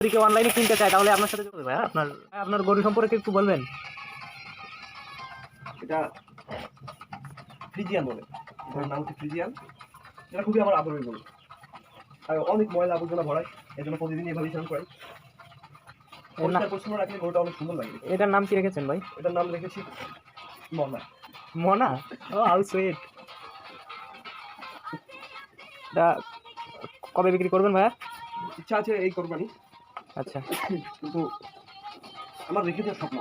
যদি কেউ অনলাইনে কিনতে চায় তাহলে আপনার সাথে যোগাযোগ। ভাইয়া আপনার গরু সম্পর্কে একটু বলবেন? এটা ফ্রিজিয়ান বলে, এটার নাম হচ্ছে ফ্রিজিয়ান। এটা খুবই আমার আদরের গরু, আর অনেক ময়লা আবর্জনা ভরায়, এই জন্য প্রতিদিন এভাবেই স্নান করাই। পরিষ্কার পরিচ্ছন্ন রাখলে গরুটা অনেক সুন্দর লাগে। এটার নাম কি রেখেছেন ভাই? এটার নাম রেখেছি মনা। মনা? ও হাউ সুইট। এটা কবে বিক্রি করবেন ভাইয়া? ইচ্ছা আছে এই কোরবানি। আচ্ছা, কিন্তু আমার রেখে দেওয়ার স্বপ্ন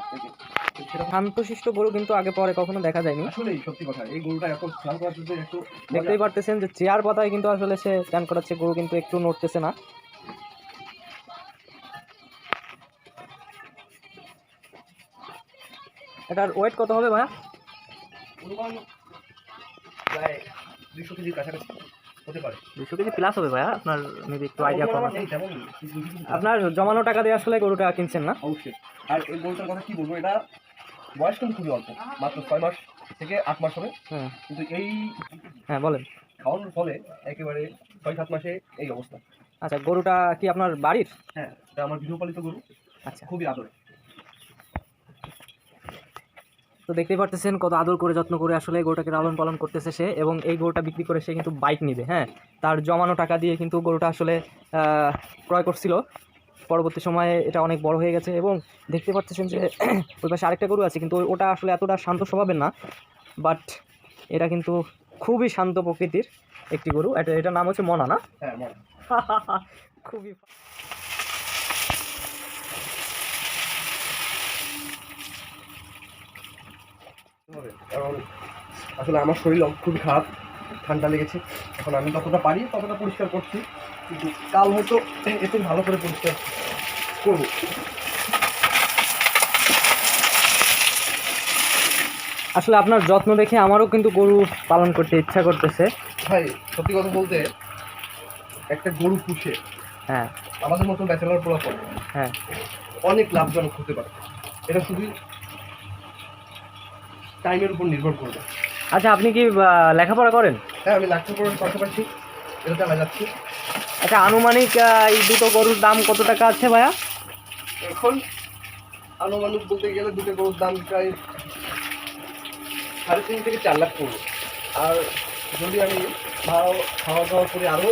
সেটা শান্তশিষ্ট গরু কিন্তু আগে পরে কখনো দেখা যায়নি। আসলেই সত্যি কথা। এই গরুটা এখন স্নান করার জন্য একটু দেখতেই পারতেছেন যে চেয়ার পাতায় কিন্তু আসলে সে স্নান করাচ্ছে, গরু কিন্তু একটু নড়তেছে না। এটার ওয়েট কত হবে ভাইয়া? অনুমান প্রায় 200 কেজির কাছাকাছি হতে পারে। 200 কেজি প্লাস হবে ভাইয়া। আপনার মেবি একটু আইডিয়া কম আছে। তেমন আপনার জমানো টাকা দিয়ে আসলে গরুটা কিনছেন না? অবশ্যই। আর এই গরুটার কথা কি বলবো, এটা বয়স কিন্তু খুবই অল্প, মাত্র 6 মাস থেকে 8 মাস হবে। হ্যাঁ কিন্তু এই হ্যাঁ, বলেন। খাওয়ানোর ফলে একেবারে 6-7 মাসে এই অবস্থা। আচ্ছা, গরুটা কি আপনার বাড়ির? হ্যাঁ, এটা আমার গৃহপালিত গরু, আচ্ছা, খুবই আদরে। তো দেখতেই পারতেছেন কত আদর করে যত্ন করে আসলে গরুটাকে লালন পালন করতেছে সে, এবং এই গরুটা বিক্রি করে সে কিন্তু বাইক নিবে। হ্যাঁ, তার জমানো টাকা দিয়ে কিন্তু গরুটা আসলে ক্রয় করছিল। পরবর্তী সময়ে এটা অনেক বড় হয়ে গেছে, এবং দেখতে পাচ্ছেন যে ওই পাশে আরেকটা গরু আছে, কিন্তু ওটা আসলে এতটা শান্ত স্বভাবের না, বাট এটা কিন্তু খুবই শান্ত প্রকৃতির একটি গরু। এটার নাম হচ্ছে মনা, না? হ্যাঁ, মনে খুবই হবে, কারণ আসলে আমার শরীর খুবই খারাপ, ঠান্ডা লেগেছে। এখন আমি যতটা পারি ততটা পরিষ্কার করছি, কিন্তু কাল হয়তো একটু ভালো করে পরিষ্কার করবো। আসলে আপনার যত্ন দেখে আমারও কিন্তু গরু পালন করতে ইচ্ছা করতেছে। ভাই সত্যি কথা বলতে, একটা গরু পুষে হ্যাঁ আমাদের মতো ব্যাচেলার পোলাপান হ্যাঁ, অনেক লাভজনক হতে পারে। এটা শুধু টাইমের উপর নির্ভর করবে। আচ্ছা, আপনি কি লেখাপড়া করেন? হ্যাঁ, আমি লেখাপড়ার পাশাপাশি এটা চালা যাচ্ছি। আচ্ছা, আনুমানিক এই দুটো গরুর দাম কত টাকা আছে ভাইয়া? এখন আনুমানিক বলতে গেলে দুটো গরুর দাম প্রায় 3.5 থেকে 4 লাখ পড়বে। আর যদি আমি খাওয়া দাওয়া করে আরও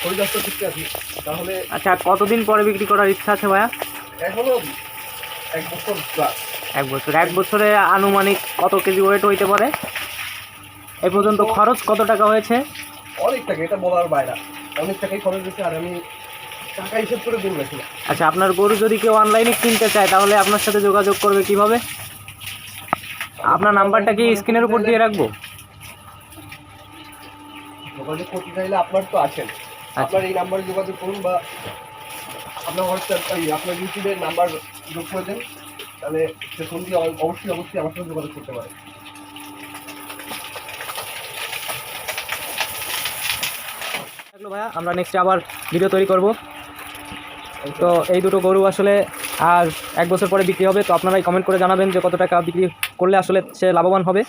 পরিদর্শন করতে আসি তাহলে আচ্ছা, কতদিন পরে বিক্রি করার ইচ্ছা আছে ভাইয়া? এখনো 1 বছর প্লাস। 1 বছর। 1 বছরে আনুমানিক কত কেজি ওয়েট হইতে পারে? এ পর্যন্ত খরচ কত টাকা হয়েছে? অনেক টাকা, এটা বলার বাইরে, অনেক টাকাই খরচ হয়েছে। আর আমি টাকা হিসেব করে গরু রাখিলাম। আচ্ছা, আপনার গরু যদি কেউ অনলাইনে কিনতে চায় তাহলে আপনার সাথে যোগাযোগ করবে কিভাবে? আপনার নাম্বারটা কি স্ক্রিনের উপর দিয়ে রাখবো? যোগাযোগ করতে চাইলে আপনার তো আছেন, আপনার এই নাম্বারে যোগাযোগ করুন, বা আপনার হোয়াটসঅ্যাপ আপনার ইউটিউবের নাম্বার যোগ করে দেন, তাহলে সে ফোন দিয়ে অবশ্যই আমার সাথে যোগাযোগ করতে পারে। ভাইয়া, আমরা নেক্সট আবার ভিডিও তৈরি করব। তো এই দুটো গরু আসলে আর 1 বছর পরে বিক্রি হবে, তো আপনারাই কমেন্ট করে জানাবেন যে কত টাকা বিক্রি করলে আসলে সে লাভবান হবে।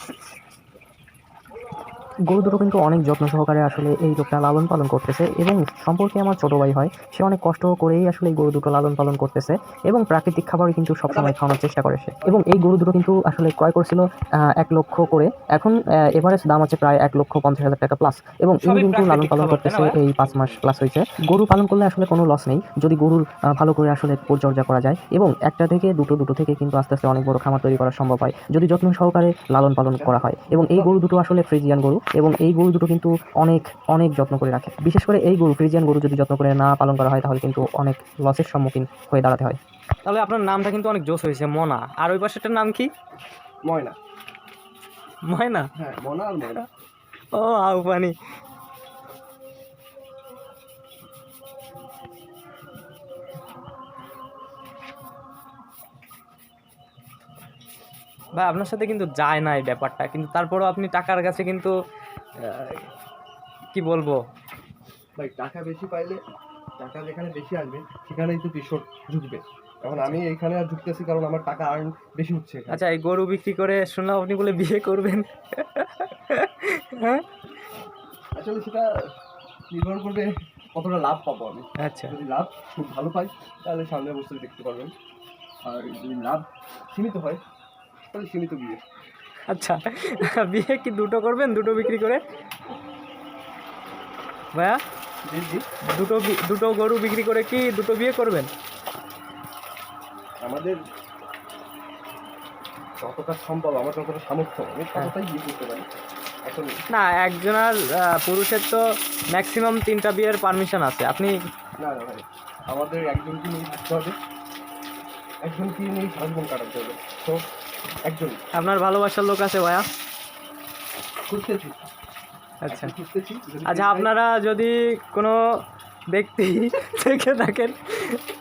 গরু দুটো কিন্তু অনেক যত্ন সহকারে আসলে এই লোকটা লালন পালন করতেছে, এবং সম্পর্কে আমার ছোটো ভাই হয়, সে অনেক কষ্ট করেই আসলে এই গরু দুটো লালন পালন করতেছে, এবং প্রাকৃতিক খাবারই কিন্তু সবসময় খাওয়ানোর চেষ্টা করে সে। এবং এই গরু দুটো কিন্তু আসলে ক্রয় করছিল 1 লক্ষ করে, এখন এভারেজ দাম আছে প্রায় 1,50,000 টাকা প্লাস, এবং ইনি কিন্তু লালন পালন করতেছে এই 5 মাস প্লাস হয়েছে। গরু পালন করলে আসলে কোনো লস নেই যদি গরুর ভালো করে আসলে পরিচর্যা করা যায়, এবং একটা থেকে দুটো থেকে কিন্তু আস্তে আস্তে অনেক বড় খামার তৈরি করা সম্ভব হয় যদি যত্ন সহকারে লালন পালন করা হয়। এবং এই গরু দুটো আসলে ফ্রিজিয়ান গরু, এবং এই গরু দুটো কিন্তু অনেক অনেক যত্ন করে রাখে। বিশেষ করে এই গরু ফ্রিজিয়ান গরু যদি যত্ন করে না পালন করা হয় তাহলে কিন্তু অনেক লসের সম্মুখীন হয়ে দাঁড়াতে হয়। তাহলে আপনার নামটা কিন্তু অনেক জোশ হয়েছে, মনা। আর ওই পাশেরটার নাম কি? ময়না। ময়না? হ্যাঁ, ময়না আর ময়না। ও হাউ ফানি। ভাই, আপনার সাথে কিন্তু যায় না এই ব্যাপারটা, কিন্তু তারপরও আপনি টাকার কাছে কিন্তু কি বলবো ভাই, টাকা বেশি পাইলে, টাকা যেখানে বেশি আসবে সেখানেই তো কৃষক ঝুঁকবে। এখন আমি এইখানে আর ঝুঁকতেছি কারণ আমার টাকা আর্ন বেশি হচ্ছে। আচ্ছা, এই গরু বিক্রি করে শুনলাম আপনি বলে বিয়ে করবেন। হ্যাঁ, আসলে সেটা নির্ভর করবে কতটা লাভ পাবো আমি। আচ্ছা যদি লাভ খুব ভালো পাই তাহলে সামনের বছর দেখতে পারবেন, আর যদি লাভ সীমিত হয় তাহলে সীমিত বিয়ে। আচ্ছা বিয়ে কি দুটো করবেন, দুটো বিক্রি করে ভাইয়া? জি জি, দুটো গরু বিক্রি করে কি দুটো বিয়ে করবেন? আমাদের যতটা সম্ভব, আমার যতটা সামর্থ্য আমি ততটাই বিয়ে করতে পারি এখন। না, একজনের পুরুষের তো ম্যাক্সিমাম 3টা বিয়ের পারমিশন আছে। আপনি না না ভাই, আমাদের একজনকে নিয়ে থাকতে হবে, একজনকে নিয়ে সারা জীবন কাটাতে হবে, তো একজন আপনার ভালোবাসার লোক আছে ভাইয়া? খুঁজতেছি। আচ্ছা খুঁজতেছি যদি আচ্ছা, পেয়ে যাই। আপনারা যদি কোনো ব্যক্তি থেকে থাকেন,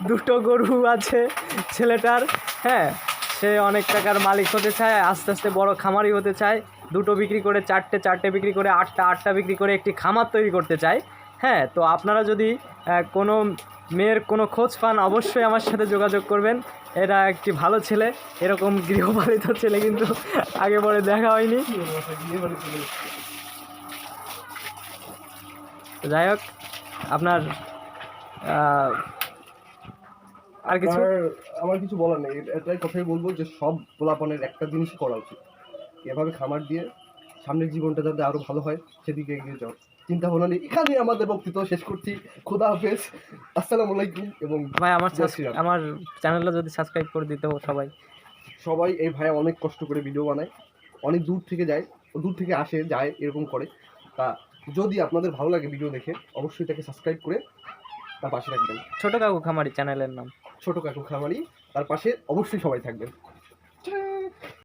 দুটো গরু আছে ছেলেটার, হ্যাঁ, সে অনেক টাকার মালিক হতে চায়, আস্তে আস্তে বড় খামারি হতে চায়, দুটো বিক্রি করে চারটে বিক্রি করে আটটা বিক্রি করে একটি খামার তৈরি করতে চায়, হ্যাঁ, তো আপনারা যদি কোনো মেয়ের কোনো খোঁজ পান অবশ্যই আমার সাথে যোগাযোগ করবেন। এরা একটি ভালো ছেলে, এরকম গৃহপালিত ছেলে কিন্তু আগে পরে দেখা হয়নি। কি বলবো, একটা বিয়ে বাড়ি চলে এসেছে। তো যাই হোক, আপনার আর কিছু? আমার কিছু বলার নেই, এটাই কথাই বলবো যে সব পোলাপানের একটা জিনিসই করা উচিত, এভাবে খামার দিয়ে সামনের জীবনটা যাতে আরো ভালো হয় সেদিকে এগিয়ে যাও। চিন্তা ভাবনা নেই। এখানে আমাদের বক্তব্য শেষ করছি। খোদা হাফেজ, আসসালামু আলাইকুম এবং ভাই জয় শ্রীরাম। আমার চ্যানেলটা যদি সাবস্ক্রাইব করে দিতে সবাই। সবাই, এই ভাই অনেক কষ্ট করে ভিডিও বানায়, অনেক দূর থেকে যায়, দূর থেকে আসে যায় এরকম করে। তা যদি আপনাদের ভালো লাগে ভিডিও দেখে অবশ্যই তাকে সাবস্ক্রাইব করে তার পাশে রাখবেন। ছোট কাকু খামারি চ্যানেলের নাম। ছোট কাকু খামারি, তার পাশে অবশ্যই সবাই থাকবেন।